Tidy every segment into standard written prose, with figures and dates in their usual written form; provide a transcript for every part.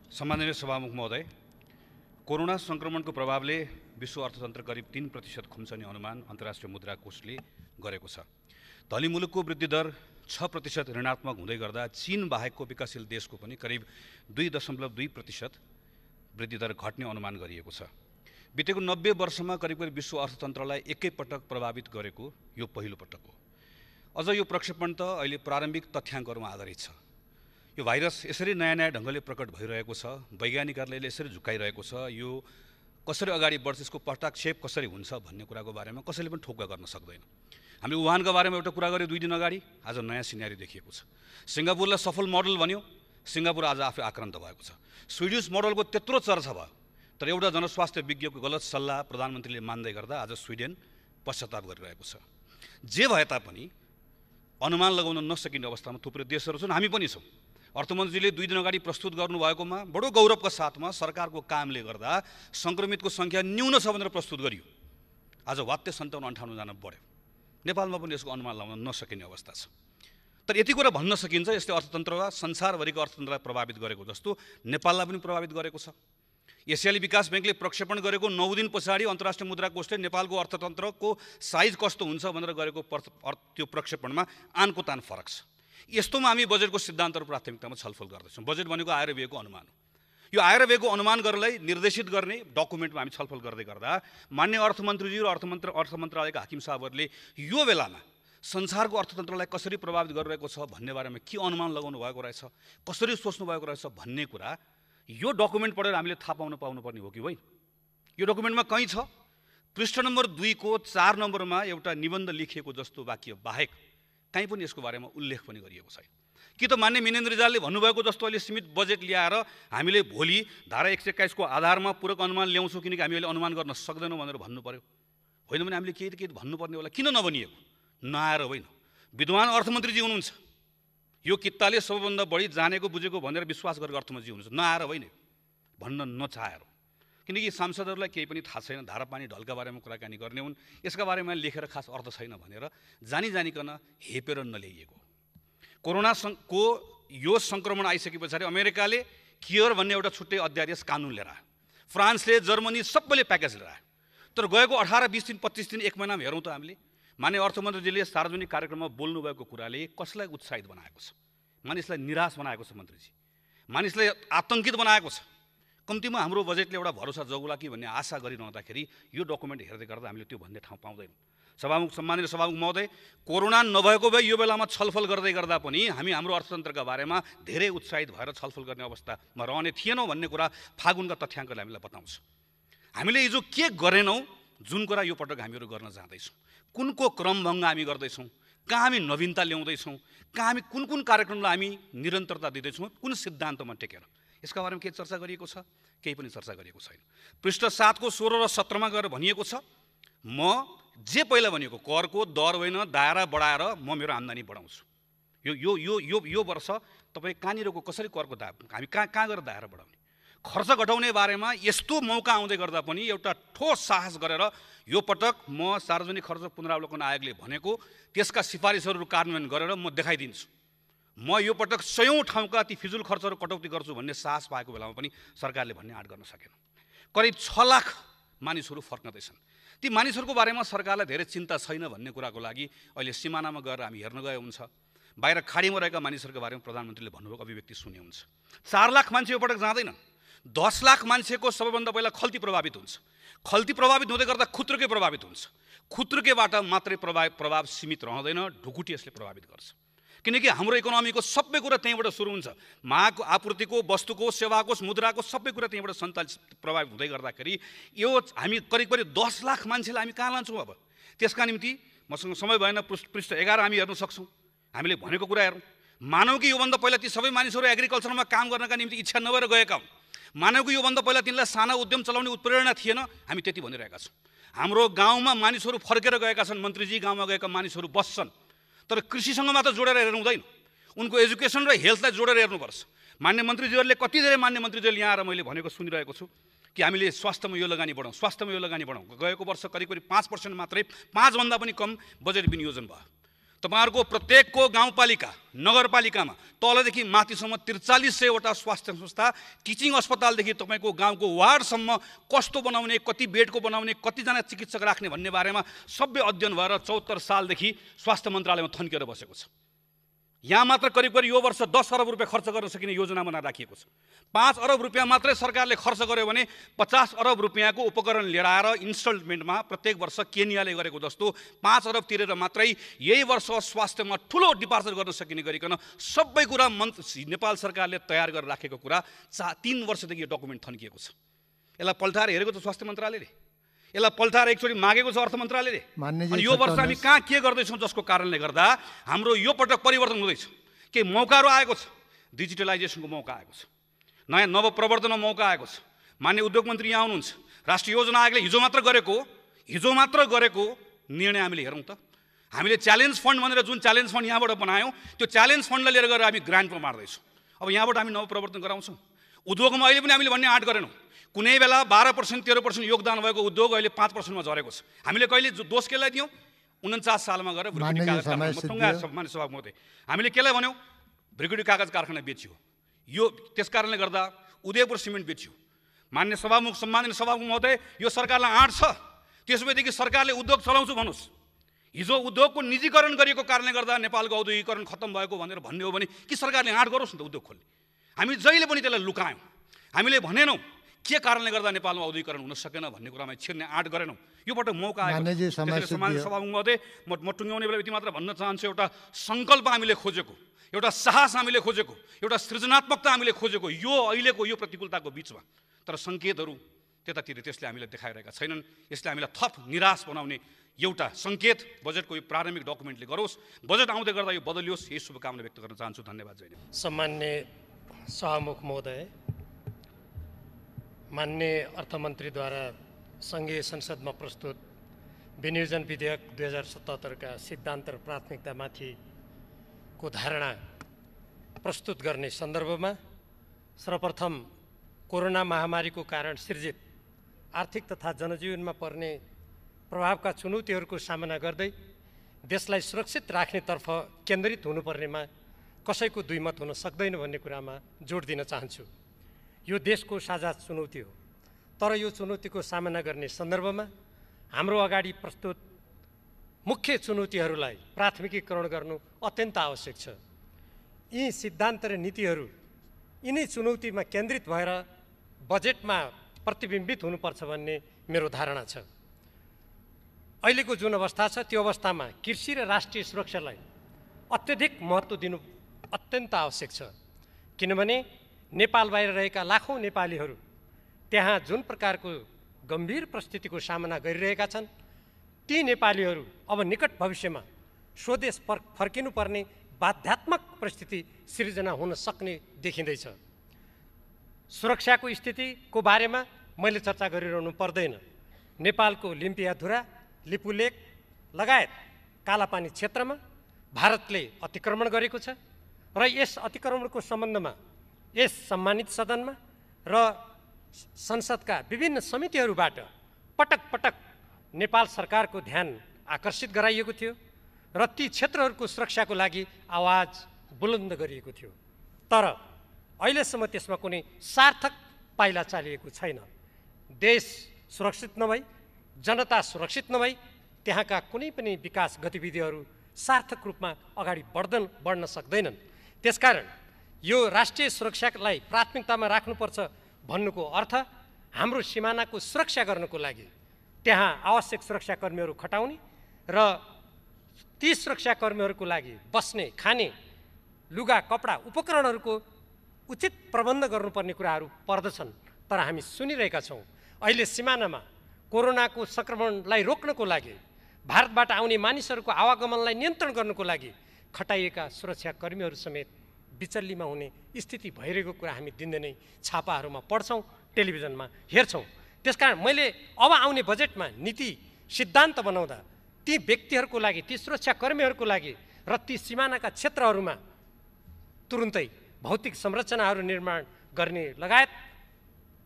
सम्माननीय सभामुख महोदय, कोरोना संक्रमणको प्रभावले विश्व अर्थतन्त्र करिब 3% खुम्चने अनुमान अन्तर्राष्ट्रिय मुद्रा कोषले गरेको छ। धनी मुलुकको वृद्धि दर 6% ऋणात्मक हुँदै गर्दा चीन बाहेकको विकासशील देशको पनि करिब 2.2% वृद्धि दर घट्ने अनुमान गरिएको छ। बितेको 90 वर्षमा करिब विश्व अर्थतन्त्रलाई एकैपटक प्रभावित गरेको यो पहिलो पटक हो। अझ यो प्रक्षेपण त अहिले प्रारम्भिक तथ्याङ्कहरूमा आधारित छ। यो भाइरस यसरी नयाँ ढङ्गले प्रकट भइरहेको छ, वैज्ञानिकहरूले यसरी झुकाइरहेको छ, यो कसरी अगाडि बढ्छ, यसको पटाक्षेप कसरी हुन्छ भन्ने कुराको बारेमा कसैले पनि ठोक्का गर्न सक्दैन। हामीले वुहानको बारेमा एउटा कुरा गर्यो 2 दिन अगाडि, आज नयाँ सिनेरियो देखिएको छ। सिङ्गापुरलाई सफल मोडल भन्यो, सिङ्गापुर आज आफै आक्रान्त भएको छ। स्विडिश मोडलको त्यत्रो चर्चा भयो, तर एउटा जनस्वास्थ्य विज्ञको गलत सल्लाह प्रधानमन्त्रीले मान्दै गर्दा आज स्विडेन पश्चाताप गरिरहेको छ। जे भए तापनि अनुमान लगाउन नसकिने अवस्थामा थुप्रै देशहरू छन्, हामी पनि छौँ। अर्थमन्त्रीले 2 दिन अगाडि प्रस्तुत गर्नुभएकोमा बडो गौरवका साथमा सरकारको कामले गर्दा सङ्क्रमितको सङ्ख्या न्यून छ भनेर प्रस्तुत गरियो। आज वात्य 57-58 जना बढ्यो। नेपालमा पनि यसको अनुमान लगाउन नसकिने अवस्था छ। तर यति कुरा भन्न सकिन्छ, यसले अर्थतन्त्र वा संसारभरिको अर्थतन्त्रलाई प्रभावित गरेको जस्तो नेपाललाई पनि प्रभावित गरेको छ। एसियाली विकास ब्याङ्कले प्रक्षेपण गरेको 9 दिन पछाडि अन्तर्राष्ट्रिय मुद्रा कोषले नेपालको अर्थतन्त्रको साइज कस्तो हुन्छ भनेर गरेको त्यो प्रक्षेपणमा आनको तान फरक छ। यस्तोमा हामी बजेटको सिद्धान्त र प्राथमिकतामा छलफल गर्दैछौँ। बजेट भनेको आएर गएको अनुमान हो। यो आएर गएको अनुमान गर्नलाई निर्देशित गर्ने डकुमेन्टमा हामी छलफल गर्दै गर्दा मान्य अर्थमन्त्रीजी र अर्थ मन्त्रालयका हाकिम साहबहरूले यो बेलामा संसारको अर्थतन्त्रलाई कसरी प्रभावित गरिरहेको छ भन्ने बारेमा के अनुमान लगाउनु भएको रहेछ, कसरी सोच्नु भएको रहेछ भन्ने कुरा यो डकुमेन्ट पढेर हामीले थाहा पाउनुपर्ने हो कि होइन। यो डकुमेन्टमा कहीँ छ पृष्ठ नम्बर 2 को 4 नम्बरमा एउटा निबन्ध लेखिएको जस्तो वाक्य बाहेक कहीँ पनि यसको बारेमा उल्लेख पनि गरिएको छैन। कि त मान्य मिनेन्द्र रिजालले भन्नुभएको जस्तो अहिले सीमित बजेट ल्याएर हामीले भोलि धारा 121 को आधारमा पूरक अनुमान ल्याउँछौँ किनकि हामी अहिले अनुमान गर्न सक्दैनौँ भनेर भन्नु पर्यो। होइन भने हामीले केही भन्नुपर्ने होला, किन नभनिएको? नआएर होइन, विद्वान अर्थमन्त्रीजी हुनुहुन्छ, यो कित्ताले सबैभन्दा बढी जानेको बुझेको भनेर विश्वास गरेको अर्थमन्त्री हुनुहुन्छ, नआएर होइन, भन्न नचाहेर। किनकि सांसदहरूलाई केही पनि थाहा छैन, धारा पानी ढलका बारेमा कुराकानी गर्ने हुन्, यसका बारेमा लेखेर खास अर्थ छैन भनेर जानिकन हेपेर नल्याइएको। कोरोनाको यो सङ्क्रमण आइसके पछाडि अमेरिकाले केयर भन्ने एउटा छुट्टै अध्यादेश कानुन लिएर आयो, फ्रान्सले, जर्मनी सबैले प्याकेज लिएर आयो। तर गएको 18, 20 दिन, 25 दिन, 1 महिनामा हेरौँ त हामीले मान्य अर्थमन्त्रीजीले सार्वजनिक कार्यक्रममा बोल्नुभएको कुराले कसलाई उत्साहित बनाएको छ, मानिसलाई निराश बनाएको छ, मन्त्रीजी मानिसलाई आतङ्कित बनाएको छ। कम्तीमा हाम्रो बजेटले एउटा भरोसा जगौला कि भन्ने आशा गरिरहँदाखेरि यो डकुमेन्ट हेर्दै गर्दा हामीले त्यो भन्ने ठाउँ पाउँदैनौँ। सम्माननीय सभामुख महोदय, कोरोना नभएको भए यो बेलामा छलफल गर्दै गर्दा पनि हामी हाम्रो अर्थतन्त्रका बारेमा धेरै उत्साहित भएर छलफल गर्ने अवस्थामा रहने थिएनौँ भन्ने कुरा फागुनका तथ्याङ्कले हामीलाई बताउँछ। हामीले हिजो के गरेनौँ जुन कुरा यो पटक हामीहरू गर्न जाँदैछौँ, कुनको क्रमभङ्ग हामी गर्दैछौँ, कहाँ हामी नवीनता ल्याउँदैछौँ, कहाँ हामी कुन कार्यक्रमलाई हामी निरन्तरता दिँदैछौँ, कुन सिद्धान्तमा टेकेर, यसका बारेमा केही चर्चा गरिएको छ? केही पनि चर्चा गरिएको छैन। पृष्ठ 7 को 16 र 17 मा गएर भनिएको छ, म जे पहिला भनिएको करको दर होइन दायरा बढाएर म मेरो आम्दानी बढाउँछु। यो वर्ष तपाईँ कहाँनिरको कसरी करको हामी कहाँ गएर दायरा बढाउने, खर्च घटाउने बारेमा यस्तो मौका आउँदै गर्दा पनि एउटा ठोस साहस गरेर यो पटक म सार्वजनिक खर्च पुनरावलोकन आयोगले भनेको त्यसका सिफारिसहरू कार्यान्वयन गरेर म देखाइदिन्छु। म यो पटक 100औं ठाउँका ती फिजुल खर्चहरू कटौती गर्छु भन्ने साहस पाएको बेलामा पनि सरकारले भन्ने आँट गर्न सकेन। करिब 6 लाख मानिसहरू फर्कँदैछन्। ती मानिसहरूको बारेमा सरकारलाई धेरै चिन्ता छैन भन्ने कुराको लागि अहिले सिमानामा गएर हामी हेर्न गए हुन्छ, बाहिर खाडीमा रहेका मानिसहरूको बारेमा प्रधानमन्त्रीले भन्नुभएको अभिव्यक्ति सुने हुन्छ। 4 लाख मान्छे यो पटक जाँदैनन्। 10 लाख मान्छेको सबैभन्दा पहिला खल्ती प्रभावित हुन्छ। खल्ती प्रभावित हुँदै गर्दा खुत्रुके प्रभावित हुन्छ। खुत्रुकेबाट मात्रै प्रभाव सीमित रहँदैन, ढुकुटी यसले प्रभावित गर्छ। किनकि हाम्रो इकोनोमीको सबै कुरा त्यहीँबाट सुरु हुन्छ। मागको, आपूर्तिको, वस्तुको, सेवाको, मुद्राको सबै कुरा त्यहीँबाट सञ्चालित प्रभावित हुँदै गर्दाखेरि यो हामी करिब 10 लाख मान्छेलाई हामी कहाँ लान्छौँ? अब त्यसका निम्ति मसँग समय भएन, पृष्ठ 11 हामी हेर्न सक्छौँ। हामीले भनेको कुरा हेरौँ। मानव कि योभन्दा पहिला ती सबै मानिसहरू एग्रिकल्चरमा काम गर्नका निम्ति इच्छा नभएर गएका हुन्। मानव कि योभन्दा पहिला तिनलाई साना उद्यम चलाउने उत्प्रेरणा थिएन, हामी त्यति भनिरहेका छौँ। हाम्रो गाउँमा मानिसहरू फर्केर गएका छन्, मन्त्रीजी गाउँमा गएका मानिसहरू बस्छन्, तर कृषिसँग मात्र जोडेर हेर्नु हुँदैन, उनको एजुकेसन र हेल्थलाई जोडेर हेर्नुपर्छ। मान्य मन्त्रीजीहरूले कति धेरै मान्य मन्त्रीजीहरूले यहाँ आएर मैले भनेको सुनिरहेको छु कि हामीले स्वास्थ्यमा यो लगानी बढाउँ, स्वास्थ्यमा यो लगानी बढाउँ। गएको वर्ष करिब 5% मात्रै, 5 भन्दा पनि कम बजेट विनियोजन भयो। तपाईहरुको प्रत्येकको गाउँपालिका नगरपालिकामा तलदेखि माथिसम्म 4300वटा स्वास्थ्य संस्था, टिचिङ अस्पतालदेखि तपाईको गाउँको वार्डसम्म कस्तो बनाउने, कति बेडको बनाउने, कतिजना चिकित्सक राख्ने भन्ने बारेमा सबै अध्ययन भएर 74 सालदेखि स्वास्थ्य मन्त्रालयमा थन्किएर बसेको छ। यहाँ मात्र करिब यो वर्ष 10 अरब रुपैयाँ खर्च गर्न सकिने योजना बनाएर राखिएको छ। 5 अरब रुपैयाँ मात्रै सरकारले खर्च गर्यो भने 50 अरब रुपैयाँको उपकरण लिएर आएर इन्स्टलमेन्टमा प्रत्येक वर्ष केनियाले गरेको जस्तो 5 अरब तिरेर मात्रै यही वर्ष स्वास्थ्यमा ठुलो डिपार्चर गर्न सकिने गरिकन सबै कुरा नेपाल सरकारले तयार गरेर राखेको कुरा 3 वर्षदेखि यो डकुमेन्ट थन्किएको छ। यसलाई पल्टाएर हेरेको छ स्वास्थ्य मन्त्रालयले, यसलाई पल्टाएर एकचोटि मागेको छ अर्थ मन्त्रालयले। अनि यो वर्ष हामी कहाँ के गर्दैछौँ जसको कारणले गर्दा हाम्रो यो पटक परिवर्तन हुँदैछ। के मौकाहरू आएको छ, डिजिटलाइजेसनको मौका आएको छ, नयाँ नवप्रवर्धनको मौका आएको छ। मान्य उद्योग मन्त्री यहाँ आउनुहुन्छ, राष्ट्रिय योजना आयोगले हिजो मात्र गरेको निर्णय हामीले हेरौँ त। हामीले च्यालेन्ज फन्ड भनेर जुन च्यालेन्ज फन्ड यहाँबाट बनायौँ त्यो च्यालेन्ज फन्डलाई लिएर गएर हामी ग्रान्टमा मार्दैछौँ। अब यहाँबाट हामी नवप्रवर्तन गराउँछौँ। उद्योगमा अहिले पनि हामीले भन्ने आँट गरेनौँ। कुनै बेला 12% 13% योगदान भएको उद्योग अहिले 5%मा झरेको छ। हामीले कहिले दोष केलाई दियौँ? 49 सालमा गएर भ्रिकुटी कागज कारखाना हामीले केलाई भन्यौँ? भ्रिकुटी कागज कारखाना बेच्यो। यो त्यसकारणले गर्दा उदयपुर सिमेन्ट बेच्यो। मान्य सभामुख सम्माननीय सभामुख महोदय, यो सरकारलाई आँट छ। त्यसैदेखि सरकारले उद्योग चलाउँछु भन्नुहोस्। हिजो उद्योगको निजीकरण गरिएको कारणले गर्दा नेपालको औद्योगिकरण खत्तम भएको भनेर भन्ने हो भने कि सरकारले आँट गरोस् न त उद्योग खोल्ने। हामी जहिले पनि त्यसलाई लुकायौँ। हामीले भनेनौँ के कारणले गर्दा नेपालमा औद्योगिकरण हुन सकेन भन्ने कुरामा छिर्ने आँट गरेनौँ। यो पटक मौका आयो। सम्माननीय सभामुख महोदय, म टुङ्ग्याउने बेला यति मात्र भन्न चाहन्छु, एउटा सङ्कल्प हामीले खोजेको, एउटा साहस हामीले खोजेको, एउटा सृजनात्मकता हामीले खोजेको यो अहिलेको यो प्रतिकूलताको बिचमा। तर सङ्केतहरू त्यतातिर त्यसले हामीलाई देखाइरहेका छैनन्। यसले हामीलाई थप निराश बनाउने एउटा सङ्केत बजेटको यो प्रारम्भिक डकुमेन्टले गरोस्। बजेट आउँदै गर्दा यो बदलियोस्, यही शुभकामना व्यक्त गर्न चाहन्छु। धन्यवाद। जय नेपाल। सम्मान्य सभामुख महोदय, माननीय अर्थमन्त्रीद्वारा सङ्घीय संसदमा प्रस्तुत विनियोजन विधेयक 2077 का सिद्धान्त र प्राथमिकतामाथिको धारणा प्रस्तुत गर्ने सन्दर्भमा सर्वप्रथम कोरोना महामारीको कारण सिर्जित आर्थिक तथा जनजीवनमा पर्ने प्रभावका चुनौतीहरूको सामना गर्दै देशलाई सुरक्षित राख्नेतर्फ केन्द्रित हुनुपर्नेमा कसैको दुईमत हुन सक्दैन भन्ने कुरामा जोड दिन चाहन्छु। यो देशको साझा चुनौती हो, तर यो चुनौतीको सामना गर्ने सन्दर्भमा हाम्रो अगाडि प्रस्तुत मुख्य चुनौतीहरूलाई प्राथमिकीकरण गर्नु अत्यन्त आवश्यक छ। यी सिद्धान्त र नीतिहरू यिनै चुनौतीमा केन्द्रित भएर बजेटमा प्रतिबिम्बित हुनुपर्छ भन्ने मेरो धारणा छ। अहिलेको जुन अवस्था छ त्यो अवस्थामा कृषि र राष्ट्रिय सुरक्षालाई अत्यधिक महत्त्व दिनु अत्यन्त आवश्यक छ। किनभने नेपाल बाहिर रहेका लाखौँ नेपालीहरू त्यहाँ जुन प्रकारको गम्भीर परिस्थितिको सामना गरिरहेका छन्, ती नेपालीहरू अब निकट भविष्यमा स्वदेश फर्किनुपर्ने बाध्यात्मक परिस्थिति सिर्जना हुन सक्ने देखिँदैछ। सुरक्षाको स्थितिको बारेमा मैले चर्चा गरिरहनु पर्दैन। नेपालको लिम्पियाधुरा, लिपुलेक लगायत कालापानी क्षेत्रमा भारतले अतिक्रमण गरेको छ र यस अतिक्रमणको सम्बन्धमा यस सम्मानित सदनमा र संसदका विभिन्न समितिहरूबाट पटक पटक नेपाल सरकारको ध्यान आकर्षित गराइएको थियो र ती क्षेत्रहरूको सुरक्षाको लागि आवाज बुलन्द गरिएको थियो। तर अहिलेसम्म त्यसमा कुनै सार्थक पाइला चालिएको छैन। देश सुरक्षित नभई, जनता सुरक्षित नभई त्यहाँका कुनै पनि विकास गतिविधिहरू सार्थक रूपमा अगाडि बढ्न सक्दैनन्। त्यसकारण यो राष्ट्रिय सुरक्षालाई प्राथमिकतामा राख्नुपर्छ भन्नुको अर्थ हाम्रो सिमानाको सुरक्षा गर्नको लागि त्यहाँ आवश्यक सुरक्षाकर्मीहरू खटाउने र ती सुरक्षाकर्मीहरूको लागि बस्ने, खाने, लुगा, कपडा, उपकरणहरूको उचित प्रबन्ध गर्नुपर्ने कुराहरू पर्दछन्। तर हामी सुनिरहेका छौँ अहिले सिमानामा कोरोनाको सङ्क्रमणलाई रोक्नको लागि, भारतबाट आउने मानिसहरूको आवागमनलाई नियन्त्रण गर्नको लागि खटाइएका सुरक्षाकर्मीहरू समेत बिचल्लीमा हुने स्थिति भइरहेको कुरा हामी दिनदिनै छापाहरूमा पढ्छौँ, टेलिभिजनमा हेर्छौँ। त्यसकारण मैले अब आउने बजेटमा नीति सिद्धान्त बनाउँदा ती व्यक्तिहरूको लागि, ती सुरक्षाकर्मीहरूको लागि र ती सिमानाका क्षेत्रहरूमा तुरुन्तै भौतिक संरचनाहरू निर्माण गर्ने लगायत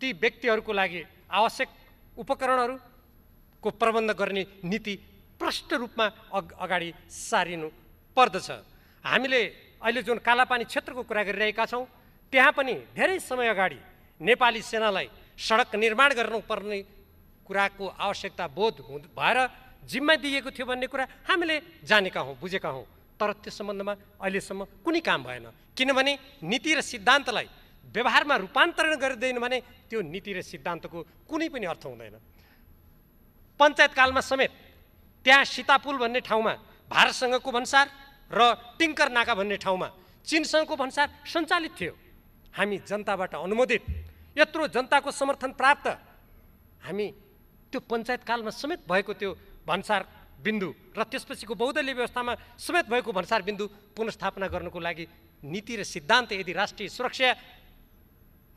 ती व्यक्तिहरूको लागि आवश्यक उपकरणहरूको प्रबन्ध गर्ने नीति प्रष्ट रूपमा अगाडि सारिनु पर्दछ। हामीले अहिले जुन कालापानी क्षेत्रको कुरा गरिरहेका छौँ, त्यहाँ पनि धेरै समय अगाडि नेपाली सेनालाई सडक निर्माण गर्नुपर्ने कुराको आवश्यकता बोध भएर जिम्मा दिएको थियो भन्ने कुरा हामीले जानेका हौँ, बुझेका हौँ। तर त्यो सम्बन्धमा अहिलेसम्म कुनै काम भएन, किनभने नीति र सिद्धान्तलाई व्यवहारमा रूपान्तरण गरिँदैन भने त्यो नीति र सिद्धान्तको कुनै पनि अर्थ हुँदैन। पञ्चायतकालमा समेत त्यहाँ सीतापुल भन्ने ठाउँमा भारतसँगको भन्सार र टिङ्कर नाका भन्ने ठाउँमा चीनसँगको भन्सार सञ्चालित थियो। हामी जनताबाट अनुमोदित, यत्रो जनताको समर्थन प्राप्त हामी त्यो पञ्चायतकालमा समेत भएको त्यो भन्सार बिन्दु र त्यसपछिको बहुदलीय व्यवस्थामा समेत भएको भन्सार बिन्दु पुनर्स्थापना गर्नको लागि नीति र सिद्धान्त यदि राष्ट्रिय सुरक्षा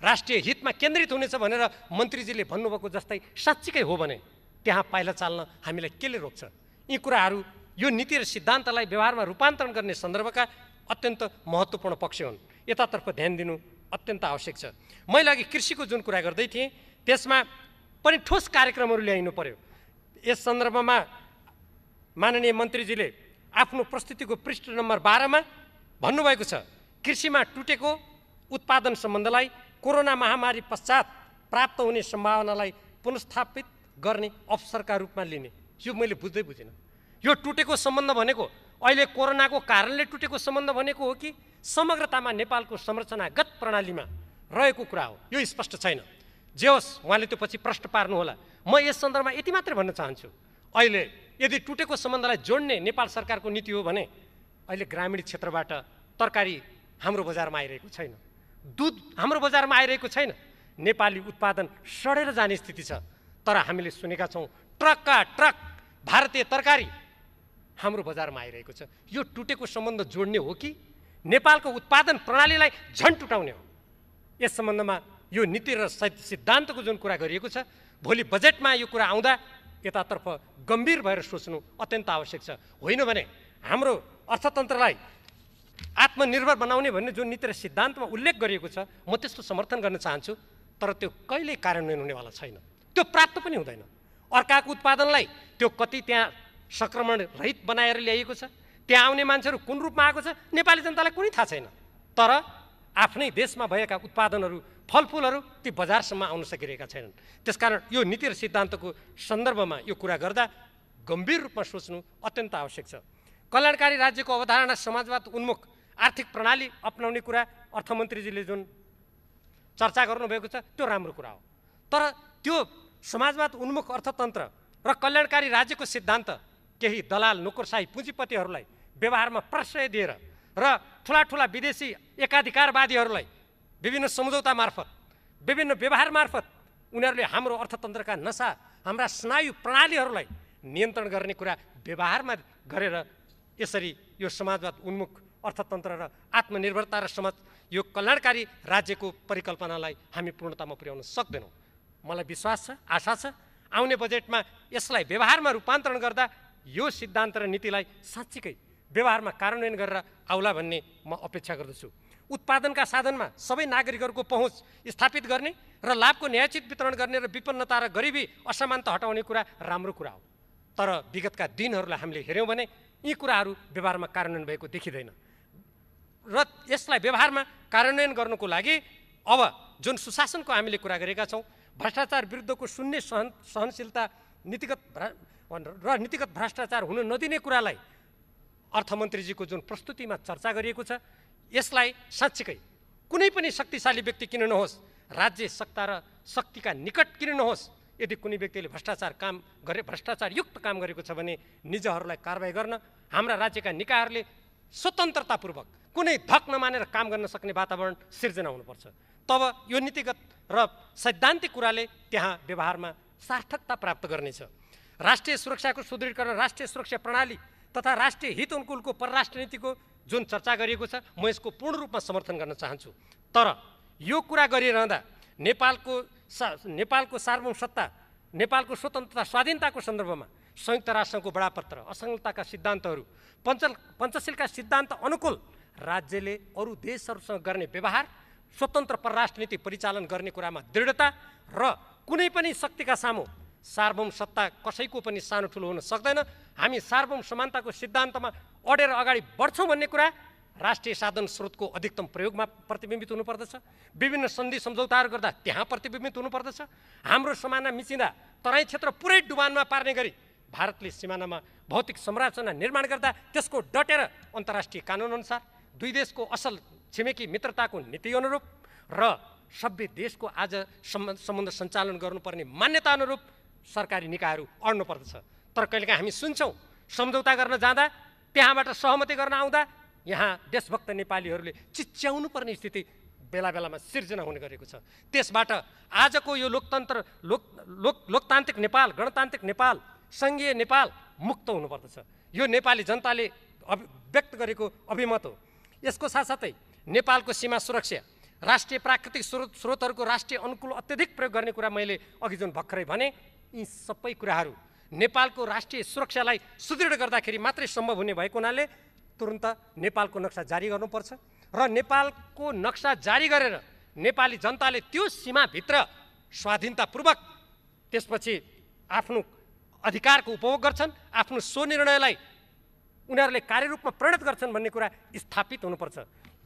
राष्ट्रिय हितमा केन्द्रित हुनेछ भनेर मन्त्रीजीले भन्नुभएको जस्तै साँच्चीकै हो भने त्यहाँ पाइला चाल्न हामीलाई केले रोक्छ? यी कुराहरू यो नीति र सिद्धान्तलाई व्यवहारमा रूपान्तरण गर्ने सन्दर्भका अत्यन्त महत्त्वपूर्ण पक्ष हुन्। यतातर्फ ध्यान दिनु अत्यन्त आवश्यक छ। मैले अघि कृषिको जुन कुरा गर्दै थिएँ त्यसमा पनि ठोस कार्यक्रमहरू ल्याइनु पर्यो। यस सन्दर्भमा माननीय मन्त्रीजीले आफ्नो प्रस्तुतिको पृष्ठ नम्बर 12मा भन्नुभएको छ, कृषिमा टुटेको उत्पादन सम्बन्धलाई कोरोना महामारी पश्चात प्राप्त हुने सम्भावनालाई पुनर्स्थापित गर्ने अवसरका रूपमा लिने। यो मैले बुझिनँ। यो टुटेको सम्बन्ध भनेको अहिले कोरोनाको कारणले टुटेको सम्बन्ध भनेको हो कि समग्रतामा नेपालको संरचनागत प्रणालीमा रहेको कुरा हो? यो स्पष्ट छैन। जे होस्, उहाँले त्यो पछि प्रश्न पार्नुहोला। म यस सन्दर्भमा यति मात्रै भन्न चाहन्छु, अहिले यदि टुटेको सम्बन्धलाई जोड्ने नेपाल सरकारको नीति हो भने अहिले ग्रामीण क्षेत्रबाट तरकारी हाम्रो बजारमा आइरहेको छैन, दुध हाम्रो बजारमा आइरहेको छैन, नेपाली उत्पादन सडेर जाने स्थिति छ। तर हामीले सुनेका छौँ ट्रकका ट्रक भारतीय तरकारी हाम्रो बजारमा आइरहेको छ। यो टुटेको सम्बन्ध जोड्ने हो कि नेपालको उत्पादन प्रणालीलाई झन् टुटाउने हो? यस सम्बन्धमा यो नीति र सिद्धान्तको जुन कुरा गरिएको छ, भोलि बजेटमा यो कुरा आउँदा यतातर्फ गम्भीर भएर सोच्नु अत्यन्त आवश्यक छ। होइन भने हाम्रो अर्थतन्त्रलाई आत्मनिर्भर बनाउने भन्ने जुन नीति र सिद्धान्तमा उल्लेख गरिएको छ, म त्यस्तो समर्थन गर्न चाहन्छु। तर त्यो कहिल्यै कार्यान्वयन हुनेवाला छैन, त्यो प्राप्त पनि हुँदैन। अर्काको उत्पादनलाई त्यो कति त्यहाँ सङ्क्रमण रहित बनाएर ल्याइएको छ, त्यहाँ आउने मान्छेहरू कुन रूपमा आएको छ नेपाली जनतालाई कुनै थाहा छैन। तर आफ्नै देशमा भएका उत्पादनहरू, फलफुलहरू ती बजारसम्म आउन सकिरहेका छैनन्। त्यसकारण यो नीति र सिद्धान्तको सन्दर्भमा यो कुरा गर्दा गम्भीर रूपमा सोच्नु अत्यन्त आवश्यक छ। कल्याणकारी राज्यको अवधारणा समाजवाद उन्मुख आर्थिक प्रणाली अपनाउने कुरा अर्थमन्त्रीजीले जुन चर्चा गर्नुभएको छ त्यो राम्रो कुरा हो। तर त्यो समाजवाद उन्मुख अर्थतन्त्र र कल्याणकारी राज्यको सिद्धान्त केही दलाल नोकरशाही पुँजीपतिहरूलाई व्यवहारमा प्रश्रय दिएर र ठुला विदेशी एकाधिकारवादीहरूलाई विभिन्न सम्झौता मार्फत, विभिन्न व्यवहार मार्फत उनीहरूले हाम्रो अर्थतन्त्रका नसा, हाम्रा स्नायु प्रणालीहरूलाई नियन्त्रण गर्ने कुरा व्यवहारमा गरेर यसरी यो समाजवाद उन्मुख अर्थतन्त्र र आत्मनिर्भरता र समाज यो कल्याणकारी राज्यको परिकल्पनालाई हामी पूर्णतामा पुर्याउन सक्दैनौँ। मलाई विश्वास छ, आशा छ, आउने बजेटमा यसलाई व्यवहारमा रूपान्तरण गर्दा यो सिद्धान्त र नीतिलाई साँच्चीकै व्यवहारमा कार्यान्वयन गरेर आउला भन्ने म अपेक्षा गर्दछु। उत्पादनका साधनमा सबै नागरिकहरूको पहुँच स्थापित गर्ने र लाभको न्यायोचित वितरण गर्ने र विपन्नता र गरिबी असमानता हटाउने कुरा राम्रो कुरा हो। तर विगतका दिनहरूलाई हामीले हेऱ्यौँ भने यी कुराहरू व्यवहारमा कार्यान्वयन भएको देखिँदैन र यसलाई व्यवहारमा कार्यान्वयन गर्नुको लागि अब जुन सुशासनको हामीले कुरा गरेका छौँ, भ्रष्टाचार विरुद्धको शून्य सहनशीलता नीतिगत भ्रष्टाचार हुन नदिने कुरालाई अर्थमन्त्रीजीको जुन प्रस्तुतिमा चर्चा गरिएको छ, यसलाई साँच्चीकै कुनै पनि शक्तिशाली व्यक्ति किन नहोस्, राज्य सत्ता र शक्तिका निकट किन नहोस्, यदि कुनै व्यक्तिले भ्रष्टाचारयुक्त काम गरेको छ भने निजहरूलाई कारबाही गर्न हाम्रा राज्यका निकायहरूले स्वतन्त्रतापूर्वक कुनै धक नमानेर काम गर्न सक्ने वातावरण सिर्जना हुनुपर्छ। तब यो नीतिगत र सैद्धान्तिक कुराले त्यहाँ व्यवहारमा सार्थकता प्राप्त गर्नेछ। राष्ट्रिय सुरक्षाको सुदृढीकरण, राष्ट्रिय सुरक्षा प्रणाली तथा राष्ट्रिय हित अनुकूलको परराष्ट्र नीतिको जुन चर्चा गरिएको छ, म यसको पूर्ण रूपमा समर्थन गर्न चाहन्छु। तर यो कुरा गरिरहँदा नेपालको सार्वभौम सत्ता, नेपालको स्वतन्त्रता स्वाधीनताको सन्दर्भमा संयुक्त राष्ट्रको बडापत्र, असंलग्नताका सिद्धान्तहरू, पञ्चशीलका सिद्धान्त अनुकूल राज्यले अरू देशहरूसँग गर्ने व्यवहार, स्वतन्त्र परराष्ट्र नीति परिचालन गर्ने कुरामा दृढता र कुनै पनि शक्तिका सामु सार्वभौम सत्ता कसैको पनि सानो ठुलो हुन सक्दैन। हामी सार्वभौम समानताको सिद्धान्तमा अडेर अगाडि बढ्छौँ भन्ने कुरा राष्ट्रिय साधन स्रोतको अधिकतम प्रयोगमा प्रतिबिम्बित हुनुपर्दछ। विभिन्न सन्धि सम्झौताहरू गर्दा त्यहाँ प्रतिबिम्बित हुनुपर्दछ। हाम्रो समाना मिचिँदा तराई क्षेत्र पुरै डुबानमा पार्ने गरी भारतले सिमानामा भौतिक संरचना निर्माण गर्दा त्यसको डटेर अन्तर्राष्ट्रिय कानुन अनुसार दुई देशको असल छिमेकी मित्रताको नीति अनुरूप र सभ्य देशको आज सम्बन्ध सञ्चालन गर्नुपर्ने मान्यता अनुरूप सरकारी निकायहरू अड्नु पर्दछ। तर कहिलेकाहीँ हामी सुन्छौँ सम्झौता गर्न जाँदा त्यहाँबाट सहमति गर्न आउँदा यहाँ देशभक्त नेपालीहरूले चिच्याउनु पर्ने स्थिति बेला बेलामा सिर्जना हुने गरेको छ। त्यसबाट आजको यो लोकतान्त्रिक नेपाल, गणतान्त्रिक नेपाल, सङ्घीय नेपाल मुक्त हुनुपर्दछ। यो नेपाली जनताले व्यक्त गरेको अभिमत हो। यसको साथसाथै नेपालको सीमा सुरक्षा, राष्ट्रिय प्राकृतिक स्रोतहरूको राष्ट्रिय अनुकूल अत्यधिक प्रयोग गर्ने कुरा मैले अघि जुन भर्खरै भने, यी सबै कुराहरू नेपालको राष्ट्रिय सुरक्षालाई सुदृढ गर्दाखेरि मात्रै सम्भव हुने भएको हुनाले तुरुन्त नेपालको नक्सा जारी गर्नुपर्छ र नेपालको नक्सा जारी गरेर नेपाली जनताले त्यो सीमाभित्र स्वाधीनतापूर्वक त्यसपछि आफ्नो अधिकारको उपभोग गर्छन्, आफ्नो स्वनिर्णयलाई उनीहरूले कार्यरूपमा परिणत गर्छन् भन्ने कुरा स्थापित हुनुपर्छ।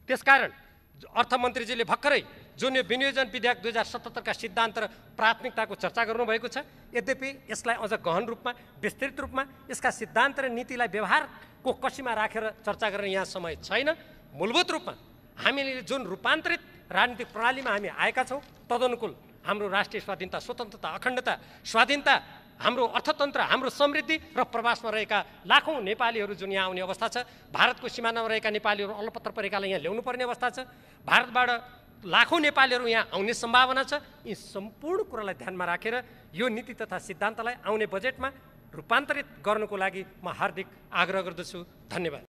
त्यसकारण अर्थमन्त्रीजीले भर्खरै जुन यो विनियोजन विधेयक 2077 का सिद्धान्त र प्राथमिकताको चर्चा गर्नुभएको छ, यद्यपि यसलाई अझ गहन रूपमा, विस्तृत रूपमा यसका सिद्धान्त र नीतिलाई व्यवहारको कसीमा राखेर चर्चा गर्ने यहाँ समय छैन। मूलभूत रूपमा हामीले जुन रूपान्तरित राजनीतिक प्रणालीमा हामी आएका छौँ तदनुकूल हाम्रो राष्ट्रिय स्वाधीनता, स्वतन्त्रता, अखण्डता, स्वाधीनता, हाम्रो अर्थतन्त्र, हाम्रो समृद्धि र प्रवासमा रहेका लाखौँ नेपालीहरू जुन यहाँ आउने अवस्था छ, भारतको सिमानामा रहेका नेपालीहरू अलपत्र परेकालाई यहाँ ल्याउनु पर्ने अवस्था छ, भारतबाट लाखौँ नेपालीहरू यहाँ आउने सम्भावना छ। यी सम्पूर्ण कुरालाई ध्यानमा राखेर यो नीति तथा सिद्धान्तलाई आउने बजेटमा रूपान्तरित गर्नको लागि म हार्दिक आग्रह गर्दछु। धन्यवाद।